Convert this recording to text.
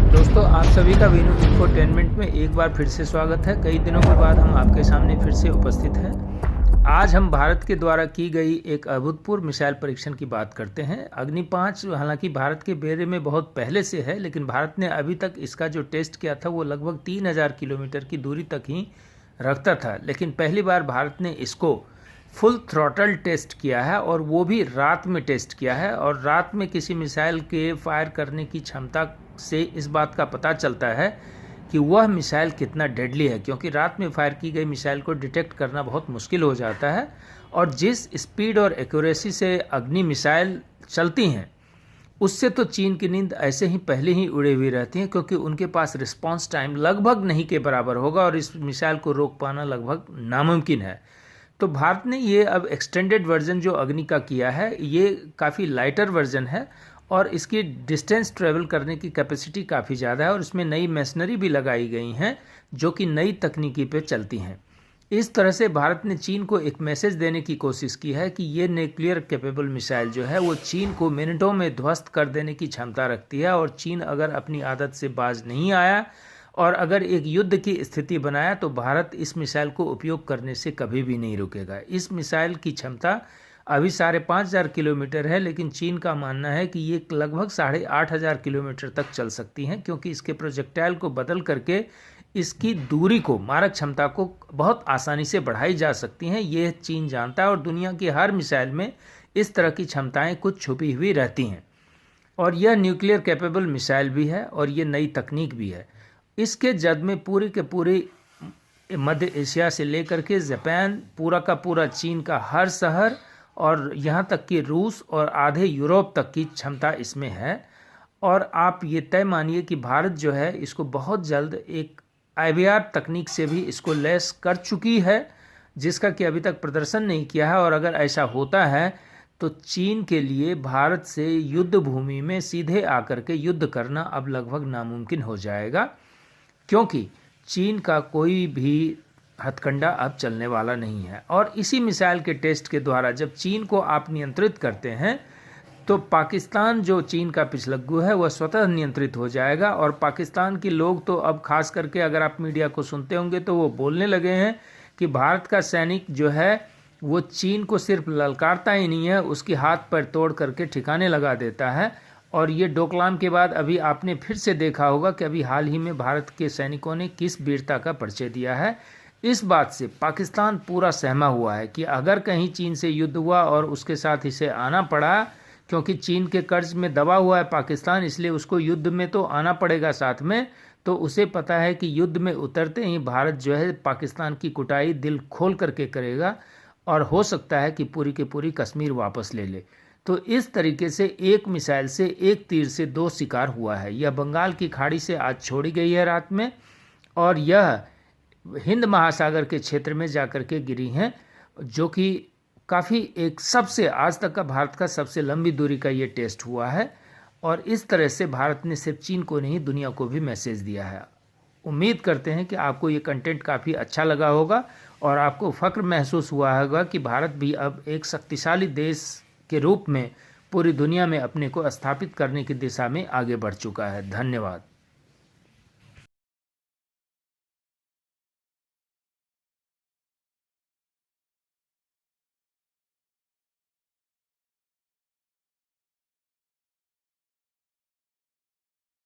दोस्तों, आप सभी का वीनू इंफोटेनमेंट में एक बार फिर से स्वागत है। कई दिनों के बाद हम आपके सामने फिर से उपस्थित हैं। आज हम भारत के द्वारा की गई एक अभूतपूर्व मिसाइल परीक्षण की बात करते हैं। अग्नि 5 हालांकि भारत के बेरे में बहुत पहले से है, लेकिन भारत ने अभी तक इसका जो टेस्ट किया था वो लगभग 3000 किलोमीटर की दूरी तक ही रखता था। लेकिन पहली बार भारत ने इसको फुल थ्रॉटल टेस्ट किया है, और वो भी रात में टेस्ट किया है। और रात में किसी मिसाइल के फायर करने की क्षमता से इस बात का पता चलता है कि वह मिसाइल कितना डेडली है, क्योंकि रात में फायर की गई मिसाइल को डिटेक्ट करना बहुत मुश्किल हो जाता है। और जिस स्पीड और एक्यूरेसी से अग्नि मिसाइल चलती हैं, उससे तो चीन की नींद ऐसे ही पहले ही उड़े हुई रहती है, क्योंकि उनके पास रिस्पांस टाइम लगभग नहीं के बराबर होगा और इस मिसाइल को रोक पाना लगभग नामुमकिन है। तो भारत ने ये अब एक्सटेंडेड वर्जन जो अग्नि का किया है, ये काफ़ी लाइटर वर्जन है और इसकी डिस्टेंस ट्रेवल करने की कैपेसिटी काफ़ी ज़्यादा है, और इसमें नई मशीनरी भी लगाई गई हैं जो कि नई तकनीकी पे चलती हैं। इस तरह से भारत ने चीन को एक मैसेज देने की कोशिश की है कि ये न्यूक्लियर कैपेबल मिसाइल जो है वो चीन को मिनटों में ध्वस्त कर देने की क्षमता रखती है, और चीन अगर अपनी आदत से बाज नहीं आया और अगर एक युद्ध की स्थिति बनाया तो भारत इस मिसाइल को उपयोग करने से कभी भी नहीं रुकेगा। इस मिसाइल की क्षमता अभी 5,500 किलोमीटर है, लेकिन चीन का मानना है कि ये लगभग 8,500 किलोमीटर तक चल सकती हैं, क्योंकि इसके प्रोजेक्टाइल को बदल करके इसकी दूरी को, मारक क्षमता को बहुत आसानी से बढ़ाई जा सकती हैं। ये चीन जानता है, और दुनिया की हर मिसाइल में इस तरह की क्षमताएं कुछ छुपी हुई रहती हैं। और यह न्यूक्लियर कैपेबल मिसाइल भी है और ये नई तकनीक भी है। इसके जद में पूरी के पूरी मध्य एशिया से लेकर के जापान, पूरा का पूरा चीन का हर शहर और यहाँ तक कि रूस और आधे यूरोप तक की क्षमता इसमें है। और आप ये तय मानिए कि भारत जो है इसको बहुत जल्द एक IBR तकनीक से भी इसको लैस कर चुकी है, जिसका कि अभी तक प्रदर्शन नहीं किया है। और अगर ऐसा होता है तो चीन के लिए भारत से युद्ध भूमि में सीधे आकर के युद्ध करना अब लगभग नामुमकिन हो जाएगा, क्योंकि चीन का कोई भी हथकंडा अब चलने वाला नहीं है। और इसी मिसाइल के टेस्ट के द्वारा जब चीन को आप नियंत्रित करते हैं तो पाकिस्तान जो चीन का पिछलग्गू है वह स्वतः नियंत्रित हो जाएगा। और पाकिस्तान के लोग तो अब खास करके अगर आप मीडिया को सुनते होंगे तो वो बोलने लगे हैं कि भारत का सैनिक जो है वो चीन को सिर्फ ललकारता ही नहीं है, उसकी हाथ पैर तोड़ करके ठिकाने लगा देता है। और ये डोकलाम के बाद अभी आपने फिर से देखा होगा कि अभी हाल ही में भारत के सैनिकों ने किस वीरता का परिचय दिया है। इस बात से पाकिस्तान पूरा सहमा हुआ है कि अगर कहीं चीन से युद्ध हुआ और उसके साथ इसे आना पड़ा, क्योंकि चीन के कर्ज में दबा हुआ है पाकिस्तान, इसलिए उसको युद्ध में तो आना पड़ेगा साथ में, तो उसे पता है कि युद्ध में उतरते ही भारत जो है पाकिस्तान की कुटाई दिल खोल करके करेगा, और हो सकता है कि पूरी की पूरी कश्मीर वापस ले ले। तो इस तरीके से एक मिसाइल से एक तीर से दो शिकार हुआ है। यह बंगाल की खाड़ी से आज छोड़ी गई है रात में, और यह हिंद महासागर के क्षेत्र में जाकर के गिरी हैं, जो कि काफ़ी एक सबसे आज तक का भारत का सबसे लंबी दूरी का ये टेस्ट हुआ है। और इस तरह से भारत ने सिर्फ चीन को नहीं दुनिया को भी मैसेज दिया है। उम्मीद करते हैं कि आपको ये कंटेंट काफ़ी अच्छा लगा होगा और आपको फ़ख्र महसूस हुआ होगा कि भारत भी अब एक शक्तिशाली देश के रूप में पूरी दुनिया में अपने को स्थापित करने की दिशा में आगे बढ़ चुका है। धन्यवाद।